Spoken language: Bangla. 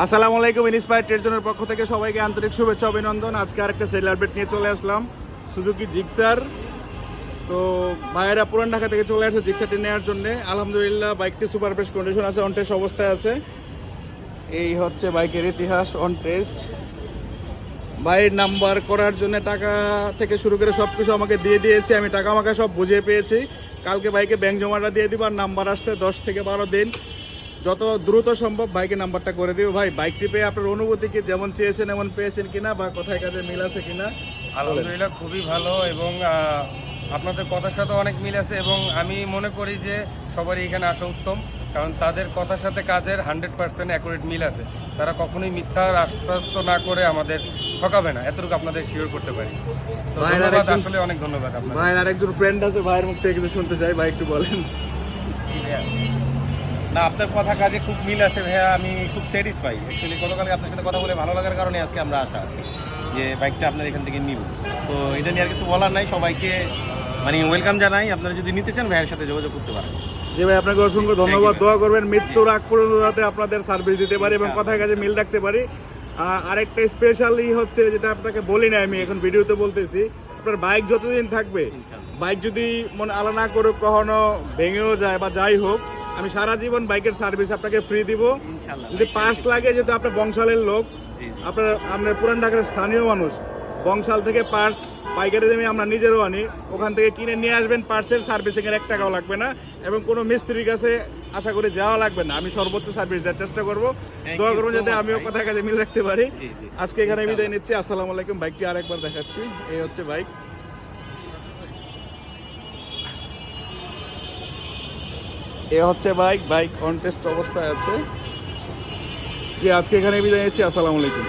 আসসালামু আলাইকুম। ইনস্পায়ার ট্রেড জোনের পক্ষ থেকে সবাইকে আন্তরিক শুভেচ্ছা অভিনন্দন। আজকে আরেকটা সেল আপডেট নিয়ে চলে আসলাম, সুজুকি জিক্সার। তো ভাইয়েরা পুরান ঢাকা থেকে চলে আসছে জিক্সারটি নেওয়ার জন্য। আলহামদুলিল্লাহ বাইকটি সুপার ফ্রেশ কন্ডিশন আছে, অন টেস্ট অবস্থায় আছে। এই হচ্ছে বাইকের ইতিহাস, অন টেস্ট। বাইর নাম্বার করার জন্য টাকা থেকে শুরু করে সব কিছু আমাকে দিয়ে দিয়েছে, আমি টাকা আমাকে সব বুঝিয়ে পেয়েছি। কালকে বাইকে ব্যাংক জমাটা দিয়ে দিব, আর নাম্বার আসতে 10 থেকে 12 দিন, যত দ্রুত সম্ভব বাইকে নাম্বারটা করে দিব। ভাই বাইকটি পেয়ে আপনার অনুভূতি কি, যেমন চেয়েছেন এমন পেয়েছেন কিনা, বা কোথায় কাজে মিল আছে কিনা? আলহামদুলিল্লাহ খুবই ভালো, এবং আপনাদের কথার সাথে অনেক মিল আছে, এবং আমি মনে করি যে সবারই এখানে আসা উত্তম, কারণ তাদের কথার সাথে কাজের 100% অ্যাকুরেট মিল আছে। তারা কখনোই মিথ্যার আশ্বস্ত না করে আমাদের ঠকাবে না, এতটুকু আপনাদের শিওর করতে পারি। তো ধন্যবাদ, আসলে অনেক ধন্যবাদ আপনার। ভাইয়ের আরেকজন ফ্রেন্ড আছে, ভাইয়ের মুখ থেকে কিছু শুনতে চাই, ভাই একটু বলেন। না, আপনার কথা কাজে খুব মিল আছে ভাইয়া, আমি খুব স্যাটিসফাই। অ্যাকচুয়ালি গতকালকে আপনার সাথে কথা বলে ভালো লাগার কারণে আজকে আমরা আসা, যে বাইকটা আপনার এখান থেকে নিব। তো এটা নিয়ে আর কিছু বলার নাই, সবাইকে মানে ওয়েলকাম জানাই। আপনারা যদি নিতে চান ভাইয়ের সাথে যোগাযোগ করতে পারেন। জি ভাই, আপনাকে অসংখ্য ধন্যবাদ। দোয়া করবেন মৃত্যুর আগ পর্যন্ত যাতে আপনাদের সার্ভিস দিতে পারি এবং কথায় কাজে মিল রাখতে পারি। আরেকটা স্পেশালি হচ্ছে, যেটা আপনাকে বলি না, আমি এখন ভিডিওতে বলতেছি, আপনার বাইক যতদিন থাকবে, বাইক যদি মনে আলা না করুক, কখনো ভেঙেও যায় বা যাই হোক, আমি সারা জীবন বাইকের সার্ভিস আপনাকে ফ্রি দিব। যদি পার্টস লাগে, যেহেতু আপনার বংশালের লোক, আপনার পুরান ঢাকার স্থানীয় মানুষ, বংশাল থেকে পার্টস পাইকারি দামে আমরা নিজেরও আনি, ওখান থেকে কিনে নিয়ে আসবেন। পার্টসের সার্ভিসিংয়ের 1 টাকাও লাগবে না, এবং কোনো মিস্ত্রির কাছে আশা করি যাওয়া লাগবে না। আমি সর্বোচ্চ সার্ভিস দেওয়ার চেষ্টা করবো। দোয়া করুন যাতে আমিও কথায় কাজে মিল রাখতে পারি। আজকে এখানে বিদায় নিচ্ছি। আসসালামু আলাইকুম। বাইকটি আরেকবার দেখাচ্ছি, এই হচ্ছে বাইক। এ হচ্ছে বাইক অন টেস্ট অবস্থায় আছে। জি, আজকে এখানে বিদায় নিচ্ছি। আসসালামু আলাইকুম।